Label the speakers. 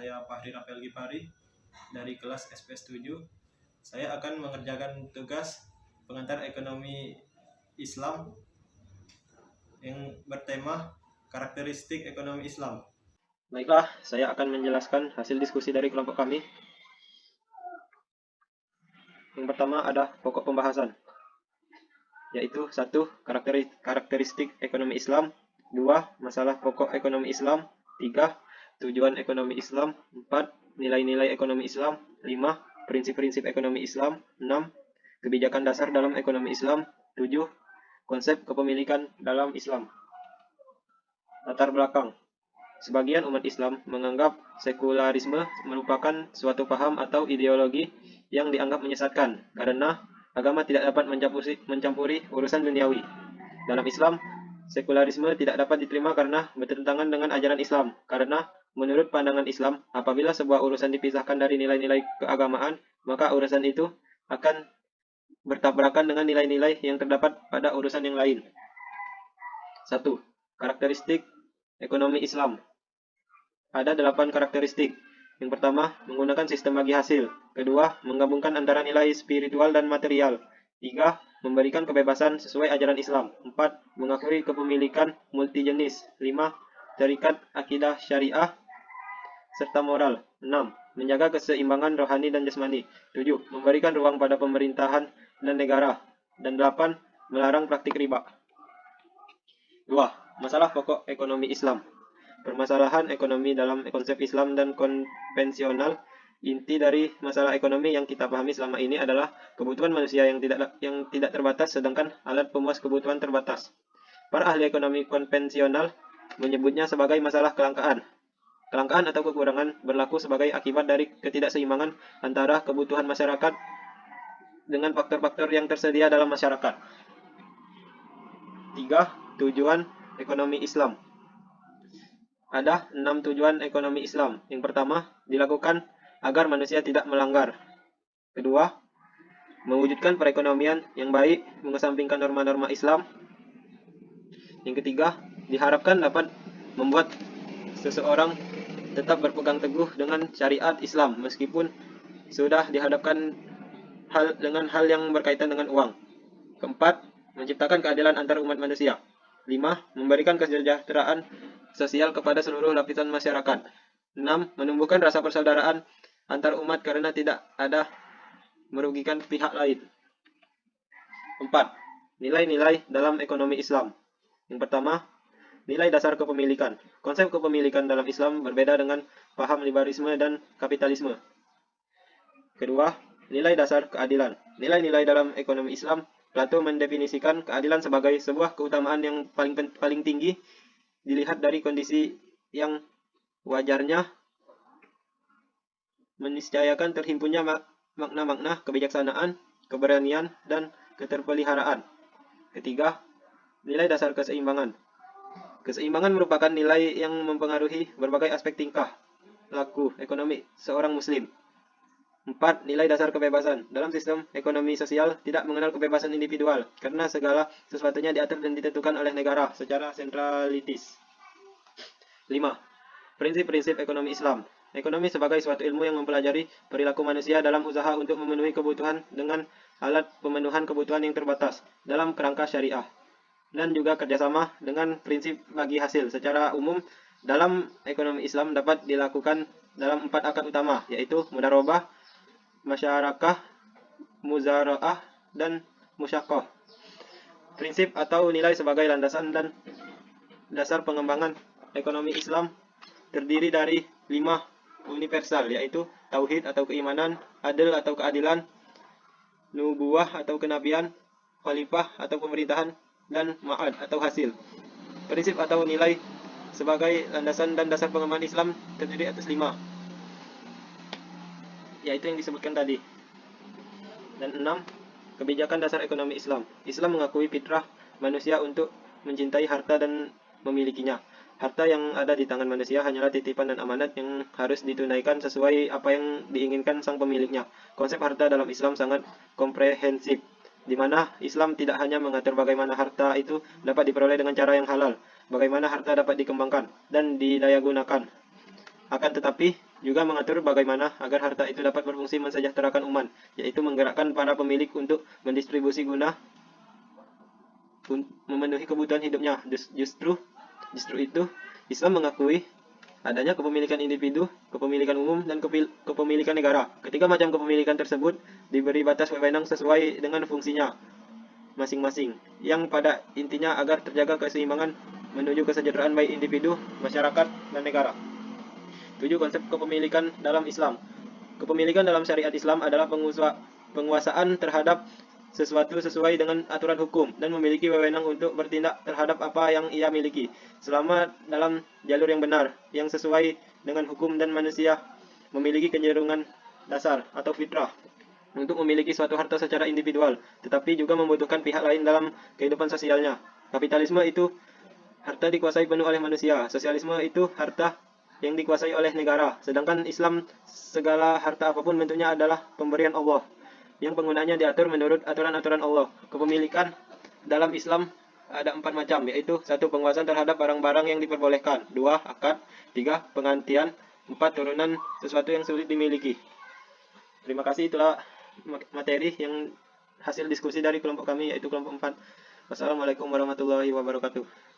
Speaker 1: saya Fahri Rafael Gipari dari kelas SPS 7. Saya akan mengerjakan tugas pengantar ekonomi Islam yang bertema karakteristik ekonomi Islam. Baiklah, saya akan menjelaskan hasil diskusi dari kelompok kami. Yang pertama ada pokok pembahasan, yaitu 1. Karakteristik ekonomi Islam, 2. Masalah pokok ekonomi Islam, 3. Tujuan ekonomi Islam, 4. Nilai-nilai ekonomi Islam, 5. Prinsip-prinsip ekonomi Islam, 6. Kebijakan dasar dalam ekonomi Islam, 7. Konsep kepemilikan dalam Islam. Latar belakang. Sebagian umat Islam menganggap sekularisme merupakan suatu paham atau ideologi yang dianggap menyesatkan karena agama tidak dapat mencampuri urusan duniawi. Dalam Islam, sekularisme tidak dapat diterima karena bertentangan dengan ajaran Islam. Karena menurut pandangan Islam, apabila sebuah urusan dipisahkan dari nilai-nilai keagamaan, maka urusan itu akan bertabrakan dengan nilai-nilai yang terdapat pada urusan yang lain. 1. Karakteristik ekonomi Islam. Ada 8 karakteristik. Yang pertama, menggunakan sistem bagi hasil. Kedua, menggabungkan antara nilai spiritual dan material. 3. Memberikan kebebasan sesuai ajaran Islam. 4. Mengakui kepemilikan multijenis. 5. Terikat akidah syariah serta moral. 6. Menjaga keseimbangan rohani dan jasmani. 7. Memberikan ruang pada pemerintahan dan negara. Dan 8. Melarang praktik riba. 2. Masalah pokok ekonomi Islam. Permasalahan ekonomi dalam konsep Islam dan konvensional. Inti dari masalah ekonomi yang kita pahami selama ini adalah kebutuhan manusia yang tidak terbatas, sedangkan alat pemuas kebutuhan terbatas. Para ahli ekonomi konvensional menyebutnya sebagai masalah kelangkaan. Kelangkaan atau kekurangan berlaku sebagai akibat dari ketidakseimbangan antara kebutuhan masyarakat dengan faktor-faktor yang tersedia dalam masyarakat. 3. Tujuan ekonomi Islam. Ada 6 tujuan ekonomi Islam. Yang pertama, dilakukan agar manusia tidak melanggar. Kedua, mewujudkan perekonomian yang baik, mengesampingkan norma-norma Islam. Yang ketiga, diharapkan dapat membuat seseorang tetap berpegang teguh dengan syariat Islam meskipun sudah dihadapkan dengan hal yang berkaitan dengan uang. Keempat, menciptakan keadilan antar umat manusia. 5. Memberikan kesejahteraan sosial kepada seluruh lapisan masyarakat. 6. Menumbuhkan rasa persaudaraan antar umat karena tidak ada merugikan pihak lain. 4. Nilai-nilai dalam ekonomi Islam. Yang pertama, nilai dasar kepemilikan. Konsep kepemilikan dalam Islam berbeda dengan paham liberalisme dan kapitalisme. Kedua, nilai dasar keadilan. Nilai-nilai dalam ekonomi Islam, Plato mendefinisikan keadilan sebagai sebuah keutamaan yang paling tinggi dilihat dari kondisi yang wajarnya meniscayakan terhimpunnya makna-makna kebijaksanaan, keberanian, dan keterpeliharaan. Ketiga, nilai dasar keseimbangan. Keseimbangan merupakan nilai yang mempengaruhi berbagai aspek tingkah laku ekonomi seorang muslim. 4. Nilai dasar kebebasan. Dalam sistem ekonomi sosial tidak mengenal kebebasan individual karena segala sesuatunya diatur dan ditentukan oleh negara secara sentralitis. 5. Prinsip-prinsip ekonomi Islam. Ekonomi sebagai suatu ilmu yang mempelajari perilaku manusia dalam usaha untuk memenuhi kebutuhan dengan alat pemenuhan kebutuhan yang terbatas dalam kerangka syariah, dan juga kerjasama dengan prinsip bagi hasil. Secara umum, dalam ekonomi Islam dapat dilakukan dalam 4 akad utama, yaitu mudharabah, masyarakah, muzara'ah, dan musyaqqah. Prinsip atau nilai sebagai landasan dan dasar pengembangan ekonomi Islam terdiri dari 5 universal, yaitu tauhid atau keimanan, adil atau keadilan, nubuwah atau kenabian, khalifah atau pemerintahan, dan ma'ad atau hasil. Prinsip atau nilai sebagai landasan dan dasar pengembangan Islam terdiri atas 5, yaitu yang disebutkan tadi. Dan 6, kebijakan dasar ekonomi Islam. Islam mengakui fitrah manusia untuk mencintai harta dan memilikinya. Harta yang ada di tangan manusia hanyalah titipan dan amanat yang harus ditunaikan sesuai apa yang diinginkan sang pemiliknya. Konsep harta dalam Islam sangat komprehensif, di mana Islam tidak hanya mengatur bagaimana harta itu dapat diperoleh dengan cara yang halal, bagaimana harta dapat dikembangkan dan didayagunakan, akan tetapi juga mengatur bagaimana agar harta itu dapat berfungsi mensejahterakan umat, yaitu menggerakkan para pemilik untuk mendistribusi guna memenuhi kebutuhan hidupnya. Justru itu Islam mengakui adanya kepemilikan individu, kepemilikan umum, dan kepemilikan negara. Ketiga macam kepemilikan tersebut diberi batas wewenang sesuai dengan fungsinya masing-masing, yang pada intinya agar terjaga keseimbangan menuju kesejahteraan baik individu, masyarakat, dan negara. 7. Konsep kepemilikan dalam Islam. Kepemilikan dalam syariat Islam adalah penguasaan terhadap sesuatu sesuai dengan aturan hukum dan memiliki wewenang untuk bertindak terhadap apa yang ia miliki, selama dalam jalur yang benar, yang sesuai dengan hukum, dan manusia memiliki kecenderungan dasar atau fitrah untuk memiliki suatu harta secara individual, tetapi juga membutuhkan pihak lain dalam kehidupan sosialnya. Kapitalisme itu harta dikuasai penuh oleh manusia, sosialisme itu harta yang dikuasai oleh negara, sedangkan Islam segala harta apapun bentuknya adalah pemberian Allah, yang penggunaannya diatur menurut aturan-aturan Allah. Kepemilikan dalam Islam ada 4 macam, yaitu 1. Penguasaan terhadap barang-barang yang diperbolehkan, 2. Akad, 3. Penggantian, 4. Turunan sesuatu yang sulit dimiliki. Terima kasih, itulah materi yang hasil diskusi dari kelompok kami, yaitu kelompok 4. Wassalamualaikum warahmatullahi wabarakatuh.